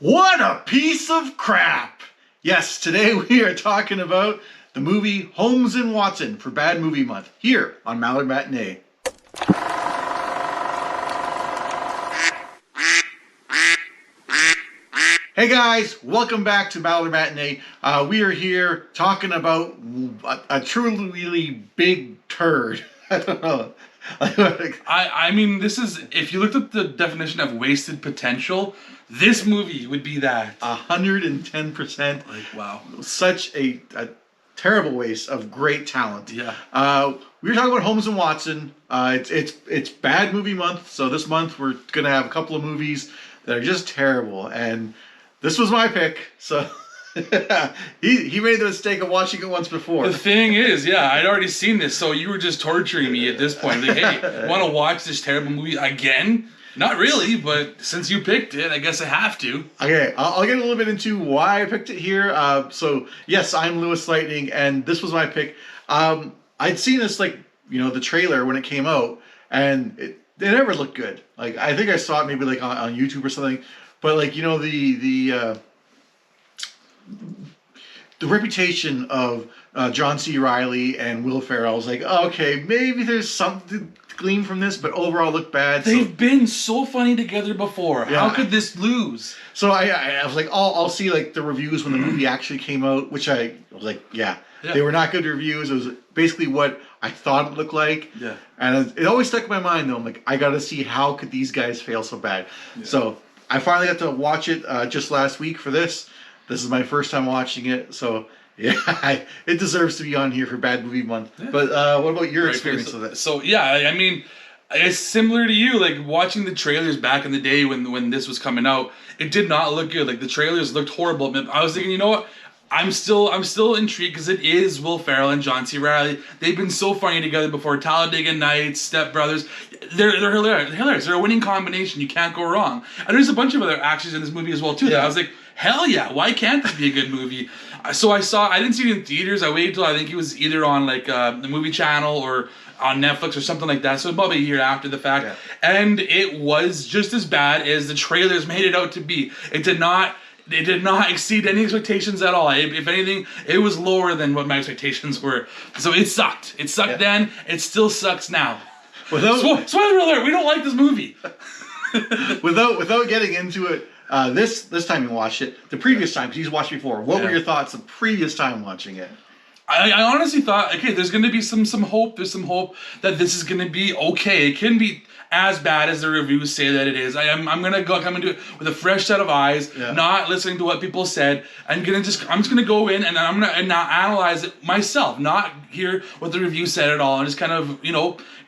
What a piece of crap! Yes, today we are talking about the movie Holmes and Watson for Bad Movie Month here on Mallard Matinee. Hey guys, welcome back to Mallard Matinee. We are here talking about a truly big turd. I don't know. I mean, this is, if you looked at the definition of wasted potential, this movie would be that. 110%. Like, wow. Such a terrible waste of great talent. Yeah. We were talking about Holmes and Watson. It's Bad Movie Month, so this month we're going to have a couple of movies that are just terrible, and this was my pick, so... he made the mistake of watching it once before. The thing is, yeah, I'd already seen this, so you were just torturing me at this point. Like, hey, want to watch this terrible movie again? Not really, but since you picked it, I guess I have to. Okay, I'll get a little bit into why I picked it here. So, yes, I'm Lewis Lightning, and this was my pick. I'd seen this, the trailer when it came out, and it never looked good. Like, I think I saw it maybe, on YouTube or something, but, the reputation of John C. Reilly and Will Ferrell was like, oh, okay, maybe there's something to glean from this, but overall looked bad. They've been so funny together before. Yeah. How could this lose? So I was like, I'll see the reviews when the movie actually came out, which I was like, yeah, they were not good reviews. It was basically what I thought it looked like. Yeah. And it always stuck in my mind though. I'm like, I got to see how could these guys fail so bad. Yeah. So I finally got to watch it just last week for this. This is my first time watching it, so yeah, it deserves to be on here for Bad Movie Month. Yeah. But what about your experience with it? So yeah, I mean, it's similar to you. Like watching the trailers back in the day when this was coming out, it did not look good. Like the trailers looked horrible. I was thinking, you know what? I'm still intrigued because it is Will Ferrell and John C. Reilly. They've been so funny together before. Talladega Nights, Step Brothers. They're hilarious. They're a winning combination. You can't go wrong. And there's a bunch of other actors in this movie as well too. Yeah. That I was like, hell yeah! Why can't this be a good movie? So I didn't see it in theaters. I waited till I think it was either on the movie channel or on Netflix or something like that. So probably a year after the fact. Yeah. And it was just as bad as the trailers made it out to be. It did not exceed any expectations at all. If anything, it was lower than what my expectations were. So it sucked. It sucked then. It still sucks now. Spoiler alert! We don't like this movie. without getting into it, this time you watched it. The previous time, because he's watched before. What were your thoughts the previous time watching it? I honestly thought, okay, there's going to be some hope. There's some hope that this is going to be okay. It couldn't be as bad as the reviews say that it is. I'm going to come into it with a fresh set of eyes, not listening to what people said. I'm just going to go in and I'm going to now analyze it myself, not hear what the review said at all, and just kind of,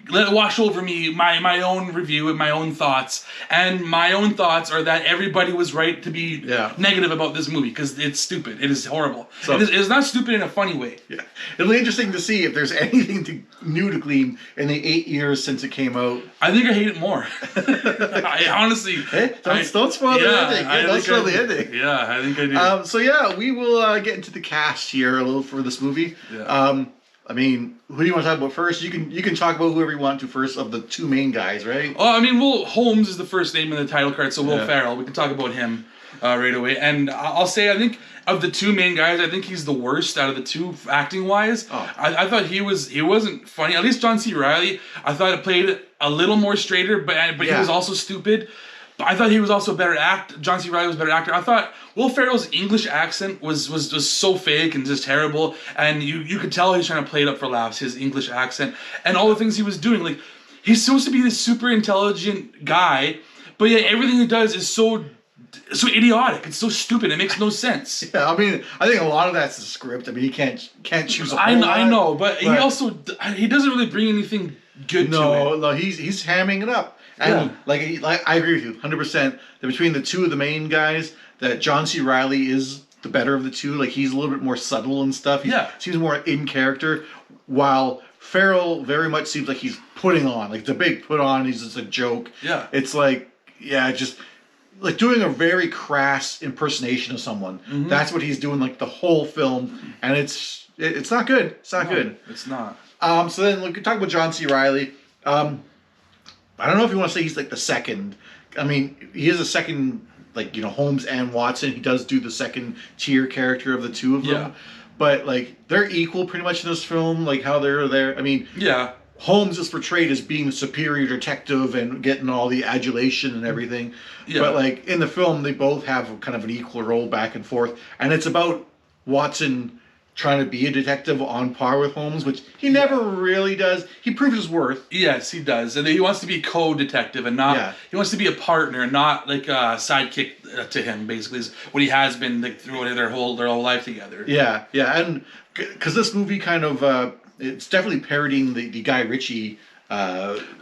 let it wash over me, my own review and my own thoughts. And my own thoughts are that everybody was right to be negative about this movie because it's stupid. It is horrible. So, it is not stupid in a funny way. Yeah. It'll be interesting to see if there's anything new to glean in the 8 years since it came out. I think I hate it more. I honestly... Hey, don't spoil the ending. Don't spoil the ending. Yeah, I think I do. So yeah, we will get into the cast here a little for this movie. Yeah. I mean, who do you want to talk about first? You can talk about whoever you want to first of the two main guys, right? Oh, I mean, Holmes is the first name in the title card, so Will Ferrell. We can talk about him right away. And I'll say, I think of the two main guys, I think he's the worst out of the two acting wise. Oh. I thought he wasn't funny. At least John C. Reilly, I thought it played a little more straighter, but he was also stupid. But I thought he was also a better actor. John C. Reilly was a better actor. I thought Will Ferrell's English accent was so fake and just terrible, and you could tell he was trying to play it up for laughs, his English accent, and all the things he was doing. Like, he's supposed to be this super intelligent guy, but yet everything he does is so idiotic. It's so stupid. It makes no sense. Yeah, I mean, I think a lot of that's the script. I mean, he can't choose a whole lot. I know, but he doesn't really bring anything good to it. No, he's hamming it up. And I agree with you 100% that between the two of the main guys, that John C. Reilly is the better of the two. Like, he's a little bit more subtle and stuff. He seems more in character, while Ferrell very much seems like he's putting on, like the big put on. He's just a joke. Yeah, it's just like doing a very crass impersonation of someone. Mm-hmm. That's what he's doing like the whole film, and it's not good. It's not good. It's not. So then we can talk about John C. Reilly. I don't know if you want to say he's like the second. I mean, he is a second like, Holmes and Watson. He does do the second tier character of the two of them. Yeah. But, like, they're equal pretty much in this film, like, how they're there. I mean, yeah. Holmes is portrayed as being the superior detective and getting all the adulation and everything. Yeah. But, like, in the film, they both have kind of an equal role back and forth. And it's about Watson trying to be a detective on par with Holmes, which he never really does. He proves his worth. Yes, he does. And he wants to be co-detective and not... He wants to be a partner, not like a sidekick to him, basically, is what he has been like, through their whole life together. Yeah, yeah. And because this movie kind of... it's definitely parodying the Guy Ritchie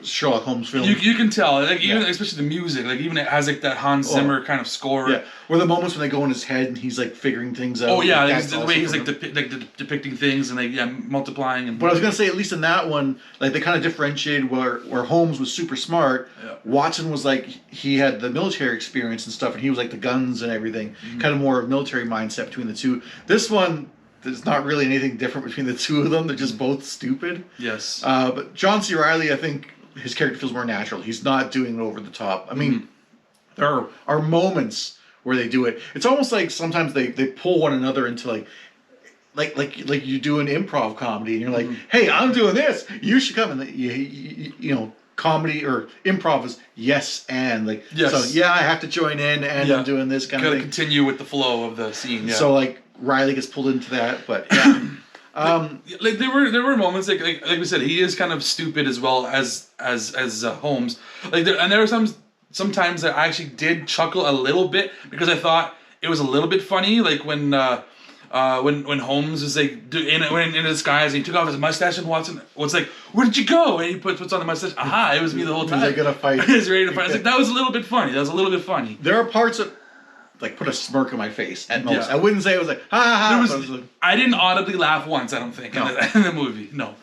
Sherlock Holmes film. You can tell, like even especially the music, like even it has like that Hans Zimmer kind of score. Yeah, or the moments when they go in his head and he's like figuring things out. Oh yeah, like, the way he's like depicting things and like multiplying. And but I was gonna say, at least in that one, like they kind of differentiated where Holmes was super smart. Yeah. Watson was like he had the military experience and stuff, and he was like the guns and everything. Kind of more of military mindset between the two. This one. There's not really anything different between the two of them. They're just both stupid. Yes. But John C. Reilly, I think his character feels more natural. He's not doing it over the top. I mean, there are moments where they do it. It's almost like sometimes they pull one another into like you do an improv comedy, and you're like, hey, I'm doing this. You should come. And you know, comedy or improv is yes and like. Yes. So yeah, I have to join in, and I'm doing this kind of thing. Gotta continue with the flow of the scene. Yeah. So like. Reilly gets pulled into that, but yeah. Like there were moments like we said, he is kind of stupid as well as Holmes. Like there were sometimes that I actually did chuckle a little bit because I thought it was a little bit funny, like when Holmes is like in disguise and he took off his mustache and Watson was like, "Where did you go?" And he puts on the mustache. Aha! It was me the whole time. He's like gonna fight. He was ready to fight. I was like, that was a little bit funny. There are parts that. Like put a smirk on my face at most. I wouldn't say it was like ha ha ha. I didn't audibly laugh once. I don't think in the movie. No.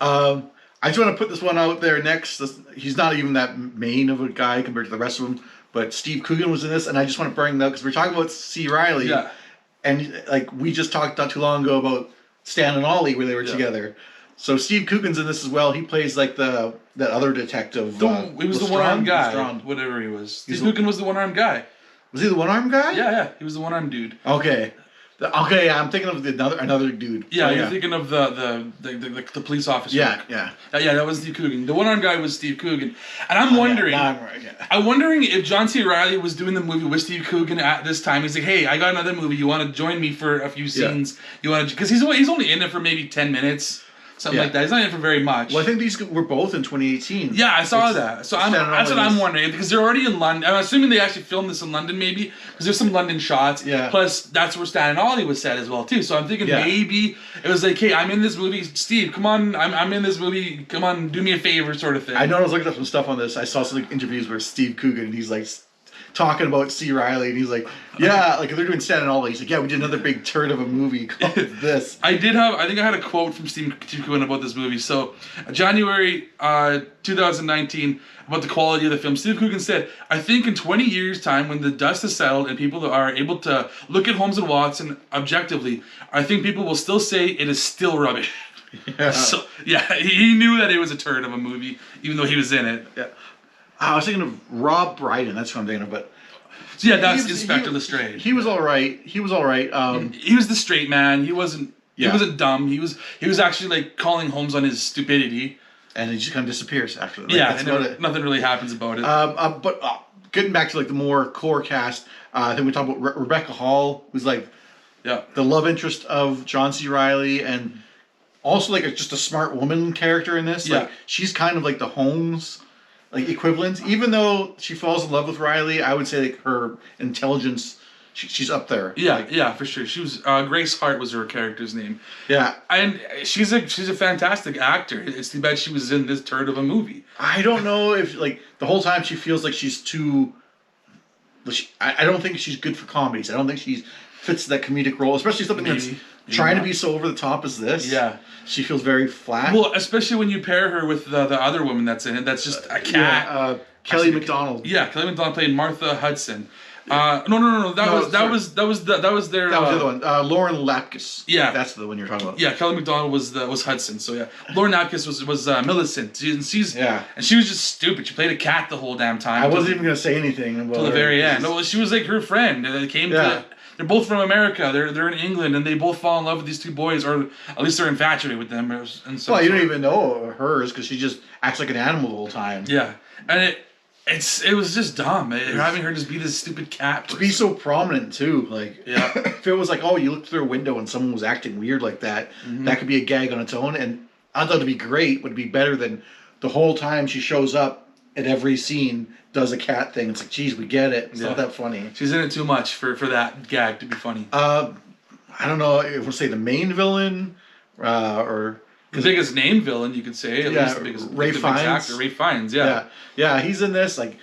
I just want to put this one out there next. He's not even that main of a guy compared to the rest of them. But Steve Coogan was in this, and I just want to bring that up because we're talking about C. Reilly. Yeah. And like we just talked not too long ago about Stan and Ollie where they were together. So Steve Coogan's in this as well. He plays like that other detective. He was the one-armed guy. Whatever he was. Steve Coogan was the one-armed guy. Was he the one-armed guy? Yeah, he was the one-armed dude. Okay. I'm thinking of another dude. Yeah, you're thinking of the police officer. Yeah. That was Steve Coogan. The one-armed guy was Steve Coogan. And I'm wondering... I'm wondering if John C. Reilly was doing the movie with Steve Coogan at this time. He's like, hey, I got another movie. You want to join me for a few scenes? You want to... Because he's only in it for maybe 10 minutes. Something like that. He's not in for very much. Well, I think these were both in 2018. Yeah, I saw that. So that's what I'm wondering. Because they're already in London. I'm assuming they actually filmed this in London, maybe. Because there's some London shots. Yeah. Plus, that's where Stan and Ollie was set as well, too. So I'm thinking maybe it was like, hey, I'm in this movie. Steve, come on. I'm in this movie. Come on, do me a favor sort of thing. I know I was looking up some stuff on this. I saw some interviews where Steve Coogan, he's like... talking about C. Reilly, and he's like, yeah, like they're doing Stan and Ollie. He's like, yeah, we did another big turd of a movie called this. I think I had a quote from Steve Coogan about this movie. So, January 2019, about the quality of the film, Steve Coogan said, I think in 20 years' time, when the dust has settled and people are able to look at Holmes and Watson objectively, I think people will still say it is still rubbish. Yeah. So, he knew that it was a turd of a movie, even though he was in it. Yeah. I was thinking of Rob Brydon. That's what I'm thinking of. But so that's Inspector Lestrade. He was all right. He was the straight man. He wasn't. He wasn't dumb. He was actually like calling Holmes on his stupidity. And he just kind of disappears after that. Like, nothing really happens about it. But getting back to like the more core cast, I think we talked about Rebecca Hall, who's like the love interest of John C. Reilly, and also like just a smart woman character in this. Like she's kind of like the Holmes. Like equivalent, even though she falls in love with Reilly, I would say like her intelligence, she's up there. Yeah, for sure. She was Grace Hart was her character's name. Yeah, and she's a fantastic actor. It's too bad she was in this turd of a movie. I don't know if like the whole time she feels like she's too. I don't think she's good for comedies. I don't think she fits that comedic role, especially something that's trying to be so over the top as this. Yeah. She feels very flat. Well, especially when you pair her with the other woman that's in it. That's just a cat. Kelly MacDonald. Yeah, Kelly MacDonald played Martha Hudson. No. That was their. That was the other one. Lauren Lapkus. Yeah, that's the one you're talking about. Yeah, Kelly MacDonald was Hudson. So yeah, Lauren Lapkus was Millicent. And she was just stupid. She played a cat the whole damn time. I wasn't even gonna say anything until the very end. No, she was like her friend. They came to. They're both from America. They're in England, and they both fall in love with these two boys, or at least they're infatuated with them. Well, you don't even know hers because she just acts like an animal the whole time. Yeah, and it was just dumb. Having her just be this stupid cat person. To be so prominent too, like if it was like, oh, you looked through a window and someone was acting weird like that, that could be a gag on its own. And I thought it'd be great, would be better than the whole time she shows up at every scene. Does a cat thing. It's like, geez, we get it. It's not that funny. She's in it too much for that gag to be funny. I don't know if we'll say the main villain or the biggest name villain, you could say. At least the biggest Ray Fiennes. Actor, Ray Fiennes, yeah. He's in this like.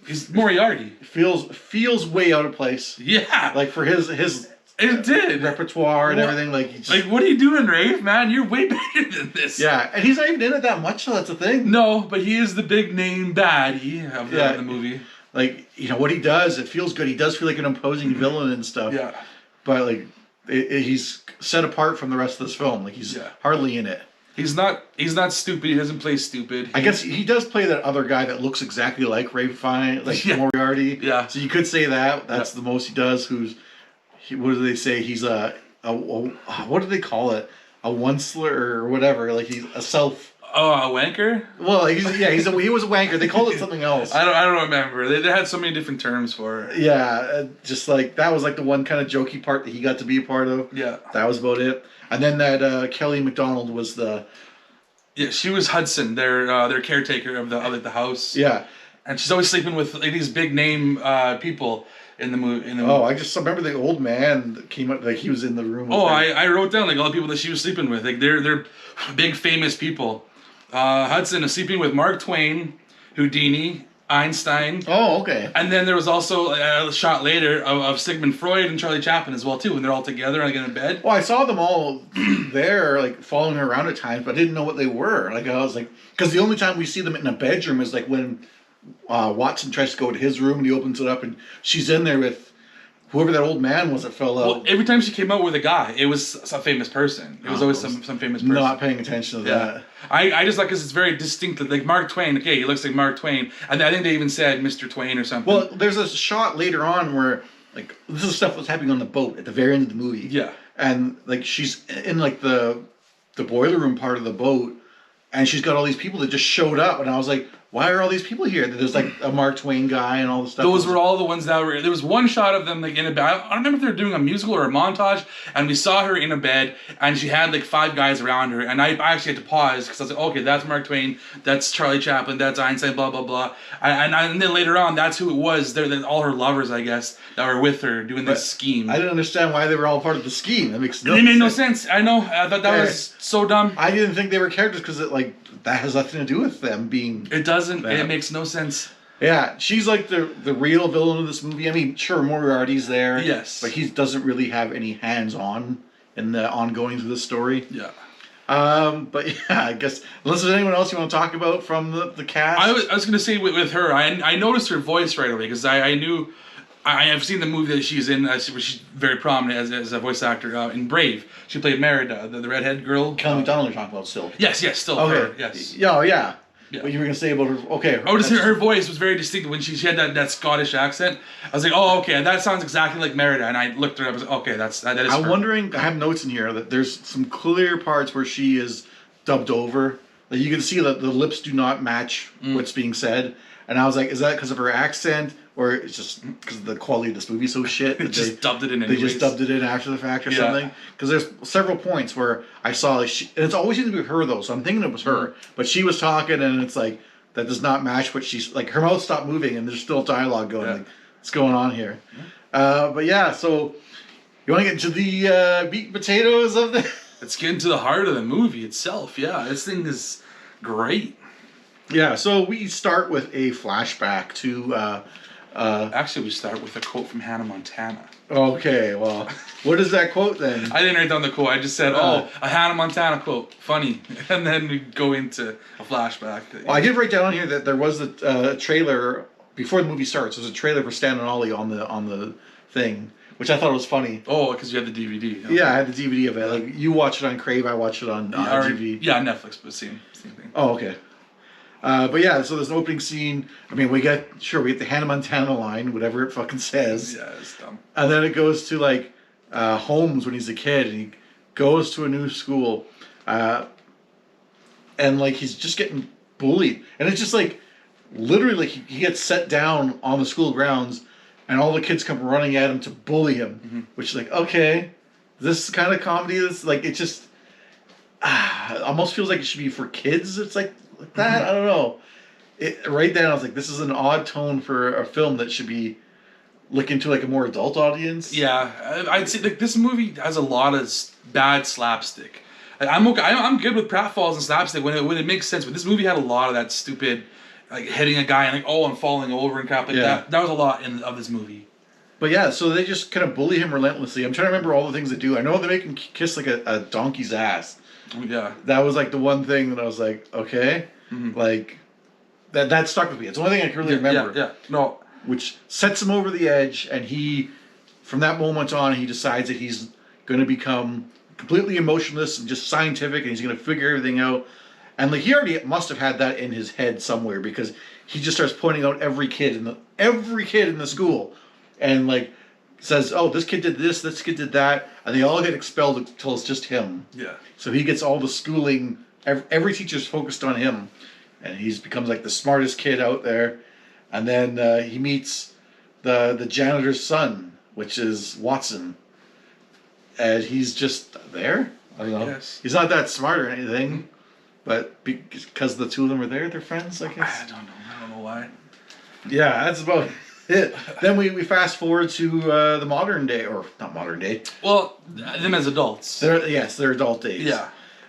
He's Moriarty. Feels way out of place. Yeah. Like for his it did repertoire and everything. Like, what are you doing, Rafe? Man, you're way better than this. Yeah, and he's not even in it that much, so that's the thing. No, but he is the big name baddie of the movie. Like, what he does, it feels good. He does feel like an imposing villain and stuff. Yeah. But like, he's set apart from the rest of this film. Like, he's hardly in it. He's not stupid. He doesn't play stupid. I guess he does play that other guy that looks exactly like Ray Fiennes, like Moriarty. Yeah. So you could say that's the most he does. What do they say? He's a what do they call it? A onceler or whatever. Like he's a self. Oh, a wanker? Well, he was a wanker. They called it something else. I don't remember. They had so many different terms for it. Yeah, just like that was like the one kind of jokey part that he got to be a part of. Yeah. That was about it. And then that Kelly MacDonald was the. Yeah, she was Hudson, their caretaker of the house. Yeah. And she's always sleeping with like, these big name people. In the movie. I just remember the old man that came up, like he was in the room. I wrote down like all the people that she was sleeping with. Like they're big famous people. Hudson is sleeping with Mark Twain, Houdini, Einstein. Oh, okay. And then there was also a shot later of Sigmund Freud and Charlie Chaplin as well too, when they're all together and in bed. Well, I saw them all there, like following her around at times, but I didn't know what they were. Like I was like, because the only time we see them in a bedroom is like when. Watson tries to go to his room and he opens it up and she's in there with whoever that old man was that fell out. Well, every time she came out with a guy, it was a famous person. It was always some famous person. Not paying attention to that. I just like because it's very distinct. Like Mark Twain, okay, he looks like Mark Twain. And I think they even said Mr. Twain or something. Well, there's a shot later on where like this is stuff that's happening on the boat at the very end of the movie. Yeah. And like she's in like the boiler room part of the boat and she's got all these people that just showed up and I was like, why are all these people here? There's like a Mark Twain guy and all this stuff. Those were all the ones that were. There was one shot of them like in a bed. I don't remember if they were doing a musical or a montage, and we saw her in a bed, and she had like 5 guys around her, and I actually had to pause because I was like, okay, that's Mark Twain, that's Charlie Chaplin, that's Einstein, blah blah blah, and then later on, that's who it was. They're all her lovers, I guess, that were with her doing this scheme. I didn't understand why they were all part of the scheme. That makes no. It made no sense. I know. I thought that was so dumb. I didn't think they were characters because that has nothing to do with them being. It doesn't. It makes no sense. Yeah, she's like the real villain of this movie. I mean, sure, Moriarty's there. Yes. But he doesn't really have any hands-on in the ongoings of the story. Yeah. But yeah, I guess unless there's anyone else you want to talk about from the cast. I was going to say with her, I noticed her voice right away because I knew. I have seen the movie that she's in. She's very prominent as a voice actor in Brave. She played Merida, the redhead girl. Kelly MacDonald you're talking about still. Yes, still okay. her. Yes. Yeah. What you were gonna say about her? Okay. Her voice was very distinct when she had that Scottish accent. I was like, oh, okay, that sounds exactly like Merida. And I looked her up. I was like, okay, that is. I'm her. wondering. I have notes in here that there's some clear parts where she is dubbed over. Like you can see that the lips do not match what's being said. And I was like, is that because of her accent? Or it's just because the quality of this movie is so shit that they dubbed it in anyways. They just dubbed it in after the fact or something. Because there's several points where I saw and it's always seemed to be her though, so I'm thinking it was her. But she was talking and it's like that does not match what she's like. Her mouth stopped moving and there's still dialogue going. Like, what's going on here? But yeah, so you want to get to the meat and potatoes of the? Let's get into the heart of the movie itself. Yeah, this thing is great. Yeah, so we start with a flashback to. Actually, we start with a quote from Hannah Montana. Okay, well, what is that quote then? I didn't write down the quote. I just said, a Hannah Montana quote. Funny. And then we go into a flashback. Well, I did write down here that there was a trailer before the movie starts, there's a trailer for Stan and Ollie on the thing, which I thought was funny. Oh, because you had the DVD. Okay. Yeah, I had the DVD of it. Like you watch it on Crave, I watched it on DVD. Yeah, Netflix, but same thing. Oh, okay. But yeah, so there's an opening scene. I mean, we get the Hannah Montana line, whatever it fucking says. Yeah, it's dumb. And then it goes to like Holmes when he's a kid, and he goes to a new school, and like he's just getting bullied, and it's just like literally he gets set down on the school grounds, and all the kids come running at him to bully him, which is like, okay, this kind of comedy is like, it just almost feels like it should be for kids. It's like that. I don't know. Right then I was like, this is an odd tone for a film that should be looking to like a more adult audience. Yeah, I'd say like this movie has a lot of bad slapstick. Like, I'm okay. I'm good with pratfalls and slapstick when it makes sense. But this movie had a lot of that stupid, like hitting a guy and like, oh, I'm falling over and crap like that. That was a lot of this movie. But yeah, so they just kind of bully him relentlessly. I'm trying to remember all the things they do. I know they make him kiss like a donkey's ass. Yeah. That was like the one thing that I was like, okay, like that stuck with me. It's the only thing I can really remember. Yeah. No. Which sets him over the edge, and he, from that moment on, he decides that he's going to become completely emotionless and just scientific, and he's going to figure everything out. And like he already must have had that in his head somewhere, because he just starts pointing out every kid in the school, and like says, "Oh, this kid did this kid did that," and they all get expelled until it's just him. Yeah. So he gets all the schooling. Every teacher's focused on him, and he becomes like the smartest kid out there. And then he meets the janitor's son, which is Watson. And he's just there. I don't know. Yes. He's not that smart or anything, but because the two of them are there, they're friends, I guess. I don't know why. Yeah, that's about it. Then we fast forward to the modern day, or not modern day. Well, them as adults. They're adult days. Yeah.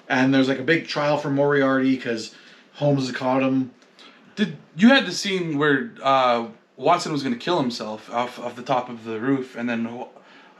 And there's like a big trial for Moriarty because Holmes has caught him. You had the scene where Watson was going to kill himself off the top of the roof, and then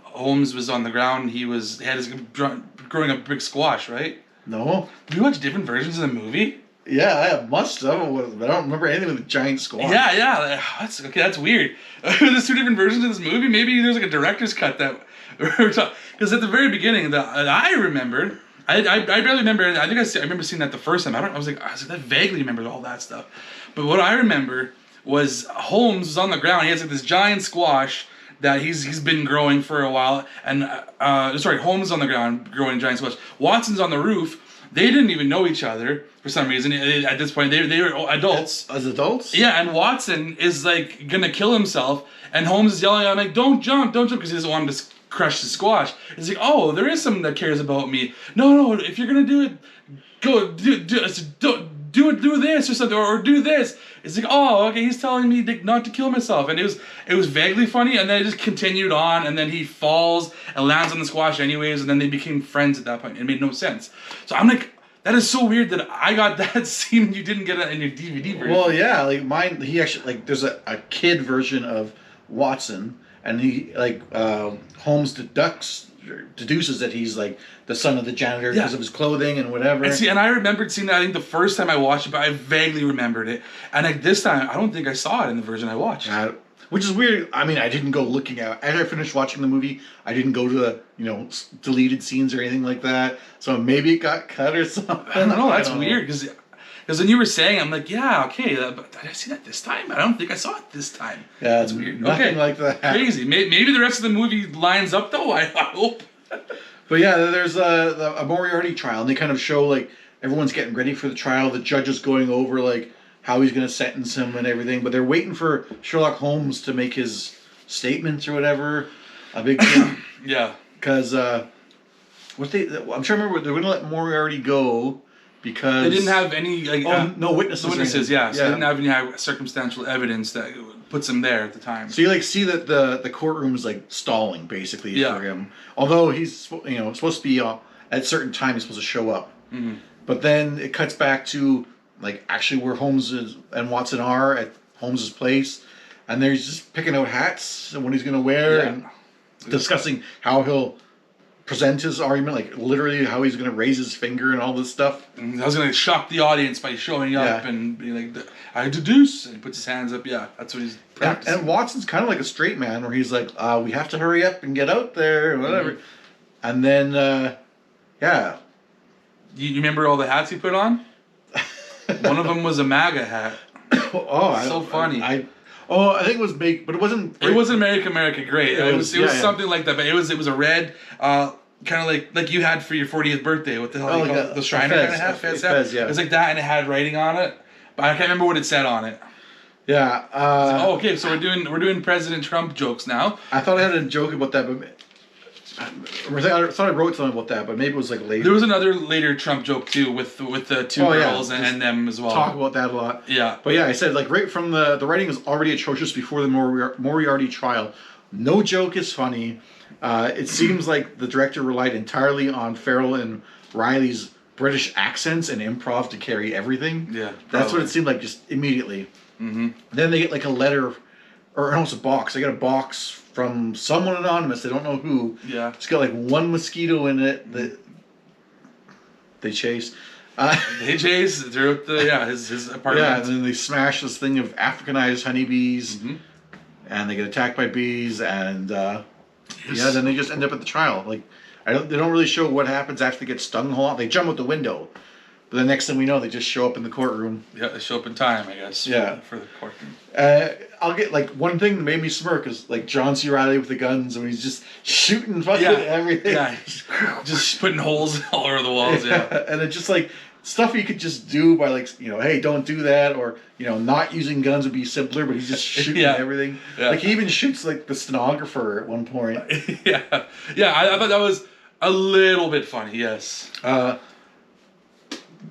Holmes was on the ground. He had his growing up big squash, right? No. Did you watch different versions of the movie? Yeah, I must have. But I don't remember anything with a giant squash. Yeah. That's weird. There's two different versions of this movie. Maybe there's like a director's cut that because at the very beginning that I remembered. I barely remember. I think I remember seeing that the first time. I was like, I vaguely remembered all that stuff. But what I remember was Holmes was on the ground. He has like this giant squash that he's been growing for a while. And Holmes is on the ground growing a giant squash. Watson's on the roof. They didn't even know each other for some reason. At this point, they were adults. As adults? Yeah, and Watson is like gonna kill himself, and Holmes is yelling at him like, "Don't jump!" Because he doesn't want him to crush the squash. It's like, oh, there is someone that cares about me. No, if you're gonna do it, go do this or something, or do this. It's like, oh, okay, he's telling me not to kill myself, and it was vaguely funny, and then it just continued on, and then he falls and lands on the squash anyways, and then they became friends at that point. It made no sense. So I'm like, that is so weird that I got that scene you didn't get it in your DVD version. Well, yeah, like mine. He actually like there's a kid version of Watson. And he Holmes deduces that he's like the son of the janitor because of his clothing and whatever. And I remembered seeing that. I think the first time I watched it, but I vaguely remembered it. And like this time, I don't think I saw it in the version I watched. Which is weird. I mean, I didn't go looking at after I finished watching the movie. I didn't go to the deleted scenes or anything like that. So maybe it got cut or something. I don't know. That's weird because when you were saying, I'm like, yeah, okay, but did I see that this time? I don't think I saw it this time. Yeah, that's weird. Nothing like that. Crazy. Maybe the rest of the movie lines up, though. I hope. But yeah, there's a Moriarty trial, and they kind of show, like, everyone's getting ready for the trial. The judge is going over, like, how he's going to sentence him and everything. But they're waiting for Sherlock Holmes to make his statements or whatever. A big thing. Yeah. Because, I'm trying to remember, they're going to let Moriarty go. Because they didn't have any no witnesses. No witnesses, yeah. So they didn't have any circumstantial evidence that puts him there at the time. So you like see that the courtroom is like stalling basically for him. Although he's supposed to be at certain time he's supposed to show up. Mm-hmm. But then it cuts back to like actually where Holmes and Watson are at Holmes's place, and they're just picking out hats and what he's gonna wear and discussing how he'll present his argument, like literally how he's going to raise his finger and all this stuff. I was going to shock the audience by showing up and being like, I deduce, and he puts his hands up. Yeah, that's what he's practicing. And Watson's kind of like a straight man, where he's like, we have to hurry up and get out there, or whatever. Mm-hmm. And then, You remember all the hats he put on? One of them was a MAGA hat. So funny. I think it was big, but it wasn't. It wasn't America Great. It was something like that, but it was a red, kind of like you had for your 40th birthday. What the hell? The Shriner kind of hat. Fez, yeah. It was like that, and it had writing on it, but I can't remember what it said on it. Yeah. Okay, so we're doing President Trump jokes now. I thought I had a joke about that, but. I thought I wrote something about that, but maybe it was like later. There was another later Trump joke too, with the two girls and them as well. Talk about that a lot. Yeah. But yeah, I said like right from the writing is already atrocious before the Moriarty trial. No joke is funny. It seems like the director relied entirely on Ferrell and Reilly's British accents and improv to carry everything. Yeah. That's what it seemed like just immediately. Mm-hmm. Then they get like a letter, or almost a box. They get a box from someone anonymous, they don't know who. Yeah. It's got like one mosquito in it that they chase. They chase throughout his apartment. Yeah, and then they smash this thing of Africanized honeybees, and they get attacked by bees, and then they just end up at the trial. Like, they don't really show what happens after they get stung a whole lot. They jump out the window. But the next thing we know, they just show up in the courtroom. Yeah, they show up in time, I guess. Yeah. For the courtroom. I'll get, like, one thing that made me smirk is, like, John C. Reilly with the guns, and he's just shooting fucking everything. Yeah, just putting holes all over the walls, yeah. And it's just, like, stuff you could just do by, like, hey, don't do that, or, not using guns would be simpler, but he's just shooting everything. Yeah. Like, he even shoots, like, the stenographer at one point. Yeah, I thought that was a little bit funny, yes.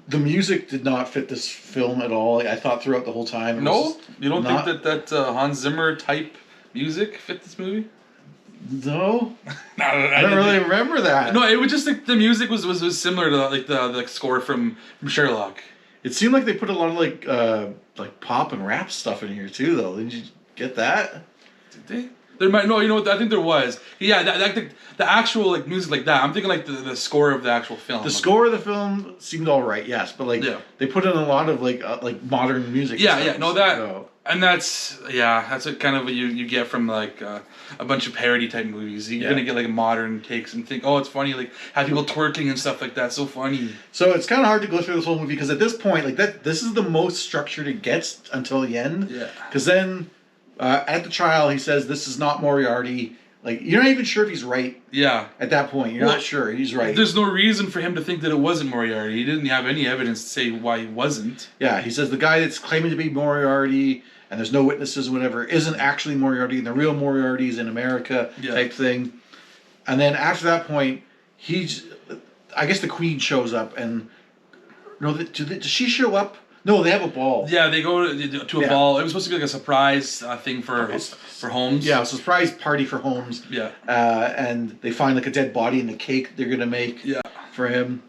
The music did not fit this film at all. I thought throughout the whole time. No? You don't think that Hans Zimmer type music fit this movie? No. I don't really remember that. No, it was just like the music was similar to like the score from Sherlock. It seemed like they put a lot of like pop and rap stuff in here too, though. Didn't you get that? Did they? There might I think there was. Yeah, the actual like music like that. I'm thinking like the score of the actual film. The score of the film seemed all right, yes, but like they put in a lot of like modern music. And that's what kind of what you get from like a bunch of parody type movies. You're gonna get like modern takes and think, oh, it's funny, like have people twerking and stuff like that. So funny. So it's kind of hard to go through this whole movie because at this point, like this is the most structured it gets until the end. Yeah. Because then. At the trial, he says this is not Moriarty. Like, you're not even sure if he's right. Yeah. At that point, you're not sure he's right. There's no reason for him to think that it wasn't Moriarty. He didn't have any evidence to say why he wasn't. Yeah, he says the guy that's claiming to be Moriarty, and there's no witnesses or whatever, isn't actually Moriarty, and the real Moriarty is in America type thing. And then after that point, I guess the Queen shows up, and... No, does she show up? No, they have a ball. Yeah, they go to a ball. It was supposed to be like a surprise thing for Holmes. Yeah, a surprise party for Holmes. Yeah. And they find like a dead body in the cake they're going to make for him.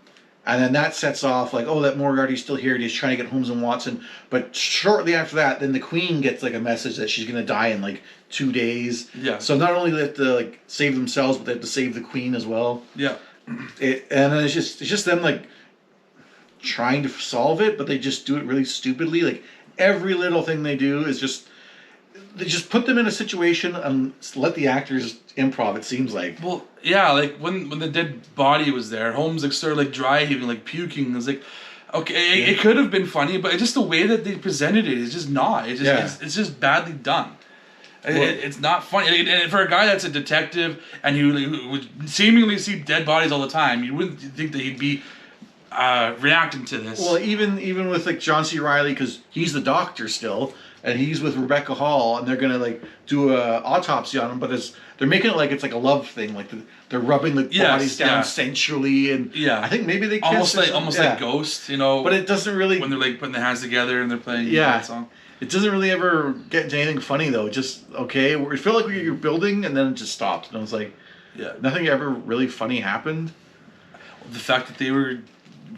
And then that sets off like, oh, that Moriarty's still here. He's trying to get Holmes and Watson. But shortly after that, then the Queen gets like a message that she's going to die in like 2 days. Yeah. So not only do they have to like save themselves, but they have to save the Queen as well. Yeah. And then it's just them like trying to solve it, but they just do it really stupidly. Like every little thing they do is they just put them in a situation and let the actors improv. It seems like. Well, yeah, like when the dead body was there, Holmes like started like dry heaving, like puking. It was like, okay, it could have been funny, but just the way that they presented it is just not. It's just badly done. It's not funny. And for a guy that's a detective and who would seemingly see dead bodies all the time, you wouldn't think that he'd be reacting to this. Well, even with like John C. Reilly, because he's the doctor still, and he's with Rebecca Hall, and they're gonna like do a autopsy on him, but they're making it like it's like a love thing, like they're rubbing the bodies down sensually, and I think maybe they kiss almost like Ghost, But it doesn't really when they're like putting their hands together and they're playing that song. It doesn't really ever get into anything funny though. Just okay, we feel like you're building, and then it just stops, and I was like, nothing ever really funny happened. The fact that they were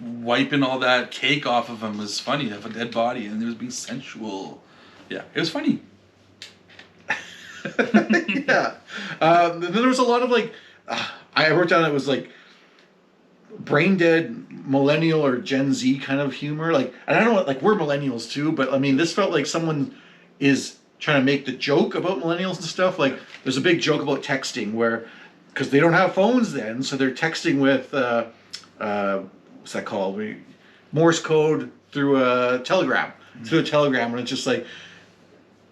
wiping all that cake off of him was funny. Of a dead body, and it was being sensual. Yeah, it was funny. Then there was a lot of like I wrote down it was like brain dead millennial or Gen Z kind of humor. Like, and I don't know, like we're millennials too, but I mean, this felt like someone is trying to make the joke about millennials and stuff. Like, there's a big joke about texting where, because they don't have phones then, so they're texting with what's that called? Morse code through a telegram. Through a telegram, and it's just like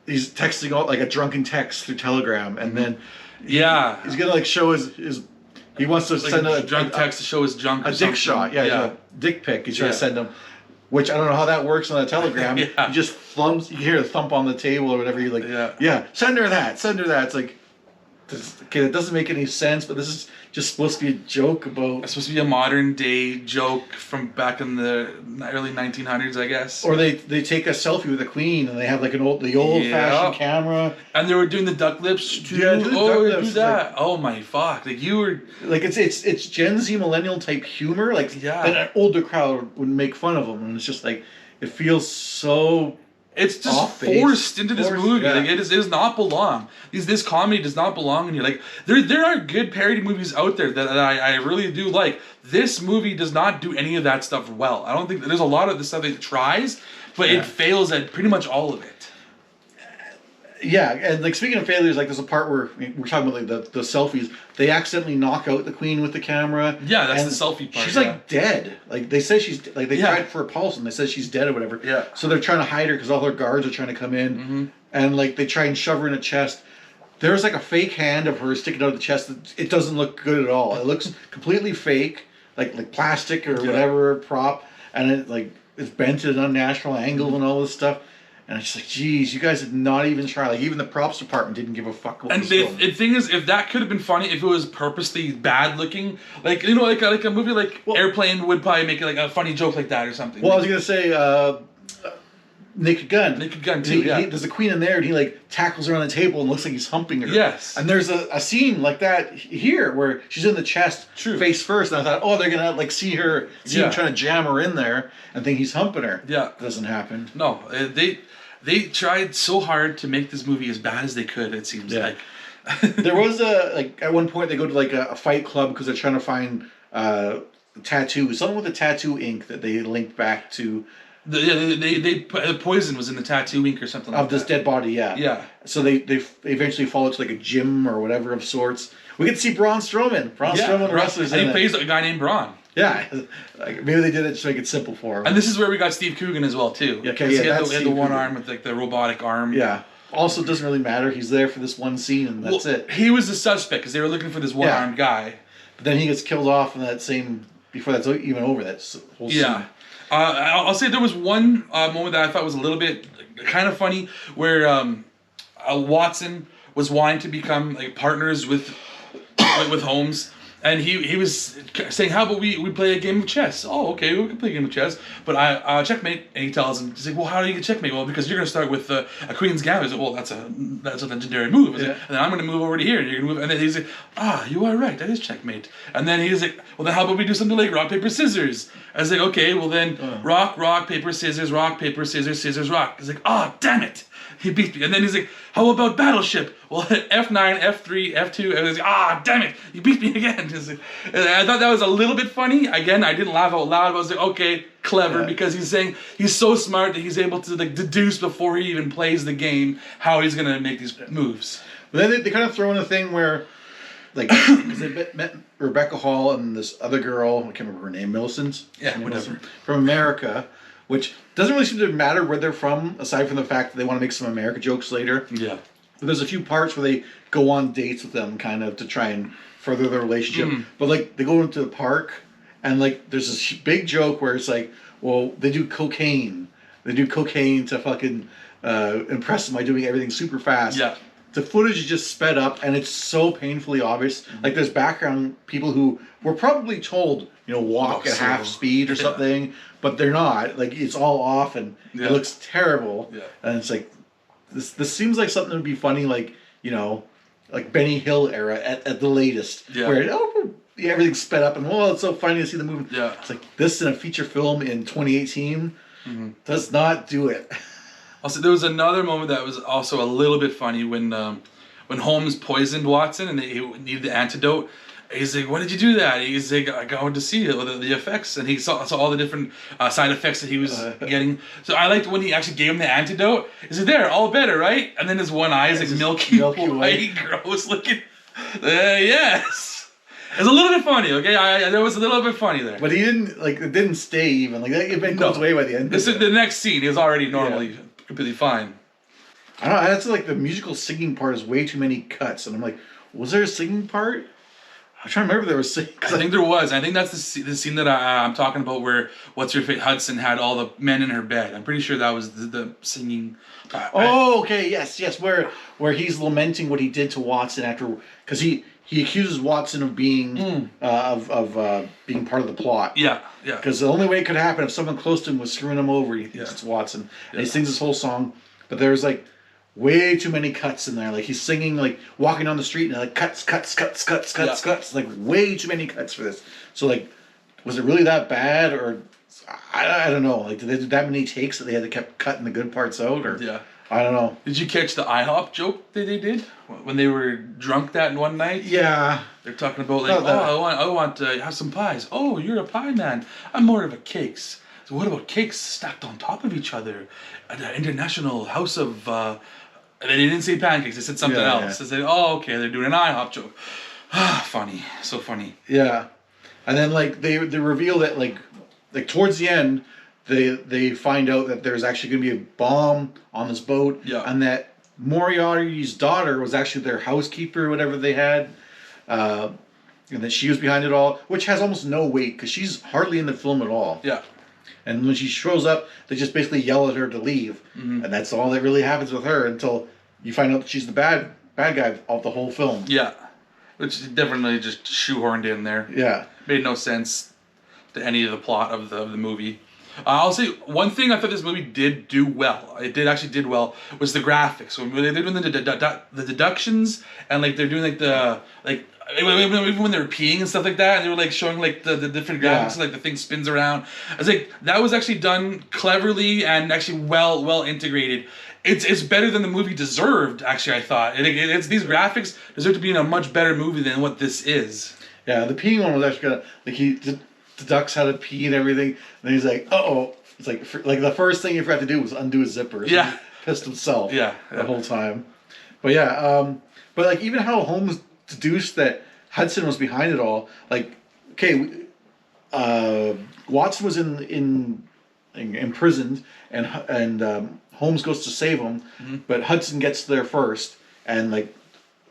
he's texting out like a drunken text through telegram, and then he's gonna like show his he wants to like send a drunk text to show his junk. A dick shot, a dick pic. He's trying to send him, which I don't know how that works on a telegram. You just thumps. You hear a thump on the table or whatever. You're like, send her that. It's like, okay, that doesn't make any sense. But this is just supposed to be a joke about. It's supposed to be a modern day joke from back in the early 1900s, I guess. Or they take a selfie with the Queen and they have like the old fashioned camera. And they were doing the duck lips too. Yeah, do that. Like, oh my fuck! Like you were like it's Gen Z millennial type humor. Like then an older crowd would make fun of them, and it's just like it feels so. It's just forced into this movie. Yeah. Like it does not belong. This comedy does not belong in here. Like there are good parody movies out there that I really do like. This movie does not do any of that stuff well. I don't think there's a lot of the stuff it tries, but it fails at pretty much all of it. Yeah, and like speaking of failures, like there's a part where we're talking about like the selfies. They accidentally knock out the Queen with the camera. Yeah, that's the selfie part. She's like dead. Like they say she's like they tried for a pulse and they said she's dead or whatever. Yeah. So they're trying to hide her because all her guards are trying to come in, and like they try and shove her in a chest. There's like a fake hand of her sticking out of the chest. It doesn't look good at all. It looks completely fake, like plastic or whatever prop, and it like it's bent at an unnatural angle and all this stuff. And it's like, geez, you guys did not even try. Like, even the props department didn't give a fuck what was filmed. The thing is, if that could have been funny, if it was purposely bad looking, like, you know, like a movie like Airplane would probably make it like a funny joke like that or something. Well, I was going to say, Naked Gun. Naked Gun, too, there's a queen in there, and he, like, tackles her on the table and looks like he's humping her. Yes. And there's a scene like that here where she's in the chest face first, and I thought, oh, they're going to, like, see him trying to jam her in there and think he's humping her. Yeah. It doesn't happen. No, They tried so hard to make this movie as bad as they could, it seems like. There was at one point they go to like a fight club because they're trying to find tattoos. Something with the tattoo ink that they linked back to. The poison was in the tattoo ink or something like that. Of this dead body, Yeah. So they eventually follow to like a gym or whatever of sorts. We get to see Braun Strowman. Strowman wrestlers and he plays a guy named Braun. Yeah, like maybe they did it to make it simple for him. And this is where we got Steve Coogan as well too. Yeah, he had the one arm with like the robotic arm. Yeah. Also, doesn't really matter. He's there for this one scene, and that's it. He was the suspect because they were looking for this one-armed guy. But then he gets killed off in that same before that's even over. That whole scene. Yeah. I'll say there was one moment that I thought was a little bit kind of funny where Watson was wanting to become like partners with Holmes. And he was saying, how about we play a game of chess? Oh, okay, we can play a game of chess. But I checkmate. And he tells him, he's like, well, how do you get checkmate? Well, because you're going to start with a Queen's Gambit. He's like, well, that's a legendary move. Like, and then I'm going to move over to here, and you're going to move. And then he's like, you are right, that is checkmate. And then he's like, well, then how about we do something like rock, paper, scissors? I was like, okay, well then rock, paper, scissors, scissors, rock. He's like, damn it. He beat me. And then he's like, how about Battleship? Well, F9, F3, F2. And he's like, damn it. You beat me again. And I thought that was a little bit funny. Again, I didn't laugh out loud. But I was like, okay, clever. Because he's saying he's so smart that he's able to like deduce before he even plays the game how he's going to make these moves. But then they kind of throw in a thing where, like, because they met Rebecca Hall and this other girl, I can't remember her name, Millicent? Yeah, whatever. From America. Which doesn't really seem to matter where they're from, aside from the fact that they want to make some America jokes later. Yeah. But there's a few parts where they go on dates with them, kind of, to try and further their relationship. But, like, they go into the park, and, like, there's this big joke where it's like, well, they do cocaine. They do cocaine to fucking impress them by doing everything super fast. Yeah. The footage is just sped up, and it's so painfully obvious. Like, there's background people who were probably told, walk at half speed or something, but they're not. Like, it's all off, and it looks terrible. Yeah. And it's like, this seems like something that would be funny, like, like Benny Hill era at the latest. Yeah. Where, everything's sped up, and, it's so funny to see the movie. Yeah. It's like, this in a feature film in 2018 does not do it. Also, there was another moment that was also a little bit funny when Holmes poisoned Watson and he needed the antidote, He's like, "Why did you do that?" He's like, "I wanted to see the effects," and he saw all the different side effects that he was getting. So I liked when he actually gave him the antidote. He's like, "There, all better, right?" And then his one eye is like milky white, gross looking. Yes, it's a little bit funny. Okay, there was a little bit funny there. But he didn't it didn't stay even like it goes away by the end. This is the next scene. He was already normally completely fine. I don't know. That's like the musical singing part is way too many cuts, and I'm like, was there a singing part? I'm trying to remember if there was singing. I think there was. I think that's the scene that I'm talking about where Hudson had all the men in her bed. I'm pretty sure that was the singing. Okay, yes, where he's lamenting what he did to Watson after because he accuses Watson of being being part of the plot. Yeah. Because the only way it could happen if someone close to him was screwing him over, he thinks it's Watson, and he sings this whole song, but there's like way too many cuts in there. Like he's singing, like walking down the street, and like cuts, like way too many cuts for this. So like, was it really that bad, or I don't know. Like, did they do that many takes that they had to keep cutting the good parts out, or I don't know. Did you catch the IHOP joke that they did when they were drunk that one night? Yeah. They're talking about like, I want to have some pies. Oh, you're a pie man. I'm more of a cakes. So what about cakes stacked on top of each other at the International House of? And they didn't say pancakes. They said something else. They said, "Oh, okay, they're doing an IHOP joke." Funny, so funny. Yeah, and then like they reveal that like towards the end, they find out that there's actually going to be a bomb on this boat, and that Moriarty's daughter was actually their housekeeper, or whatever they had, and that she was behind it all, which has almost no weight because she's hardly in the film at all. Yeah. And when she shows up, they just basically yell at her to leave, and that's all that really happens with her until you find out that she's the bad guy of the whole film. Yeah, which definitely just shoehorned in there. Yeah, made no sense to any of the plot of the movie. I'll say one thing I thought this movie did do well. It did well was the graphics. So when they did the deductions and like they're doing like the even when they were peeing and stuff like that, and they were like showing like the different graphics, like the thing spins around. I was like, that was actually done cleverly and actually well integrated. It's better than the movie deserved. Actually, I thought it's these graphics deserve to be in a much better movie than what this is. Yeah, the peeing one was actually kind of like he deducts how to pee and everything, and then he's like, it's like the first thing he forgot to do was undo his zipper. So he pissed himself. The whole time. But but like even how Holmes deduced that Hudson was behind it all. Like, okay, Watson was imprisoned, and Holmes goes to save him, but Hudson gets there first and like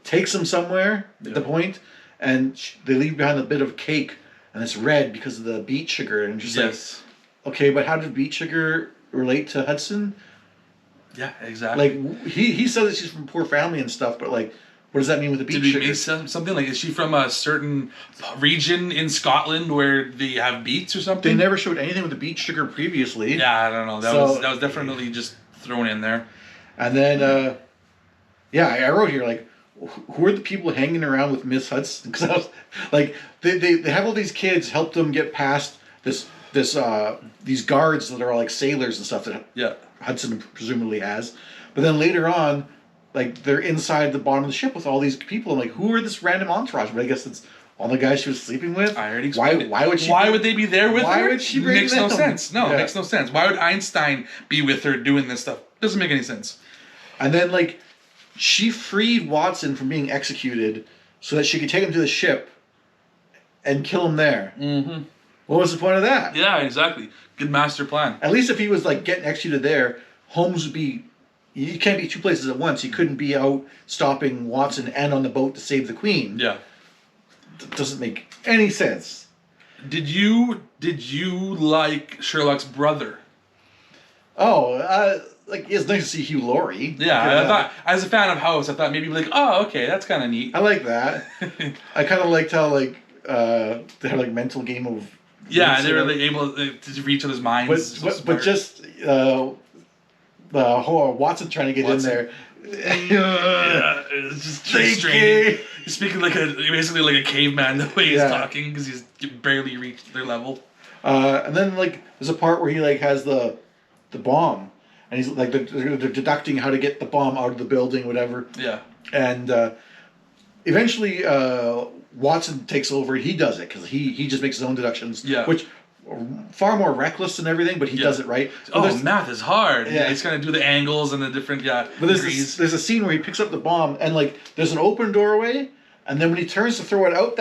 takes him somewhere at the point, and they leave behind a bit of cake, and it's red because of the beet sugar, and just like, okay, but how did beet sugar relate to Hudson? Yeah, exactly. Like he says that she's from a poor family and stuff, but like, what does that mean with the beet sugar? Did he make something like? Is she from a certain region in Scotland where they have beets or something? They never showed anything with the beet sugar previously. Yeah, I don't know. That was definitely just thrown in there. And then, I wrote here like, who are the people hanging around with Miss Hudson? Because I was like, they have all these kids help them get past these guards that are all like sailors and stuff that Hudson presumably has, but then later on, like they're inside the bottom of the ship with all these people. I'm like, who are this random entourage? But I guess it's all the guys she was sleeping with. I already explained it. Why would she? Why would they be there with her? Why would she bring Makes them? No sense. No, it makes no sense. Why would Einstein be with her doing this stuff? Doesn't make any sense. And then like, she freed Watson from being executed so that she could take him to the ship and kill him there. Mm-hmm. What was the point of that? Yeah, exactly. Good master plan. At least if he was like getting executed there, Holmes would be. You can't be two places at once. He couldn't be out stopping Watson and on the boat to save the Queen. Yeah. Doesn't make any sense. Did you like Sherlock's brother? Oh, like it's nice to see Hugh Laurie. Yeah, I thought as a fan of House, I thought maybe like, oh, okay, that's kind of neat. I like that. I kind of liked how like they had like mental game of. Yeah, they were like able to read each other's minds. But just the whole Watson trying to get in there. Yeah, it's just strange. He's speaking basically like a caveman the way he's talking because he's barely reached their level. And then like there's a part where he like has the bomb, and he's like they're deducting how to get the bomb out of the building, whatever. Yeah. And eventually Watson takes over. He does it because he just makes his own deductions. Yeah. Which far more reckless than everything, but he does it right. But math is hard. Yeah. He's gonna do the angles and the different But there's a scene where he picks up the bomb and like there's an open doorway, and then when he turns to throw it out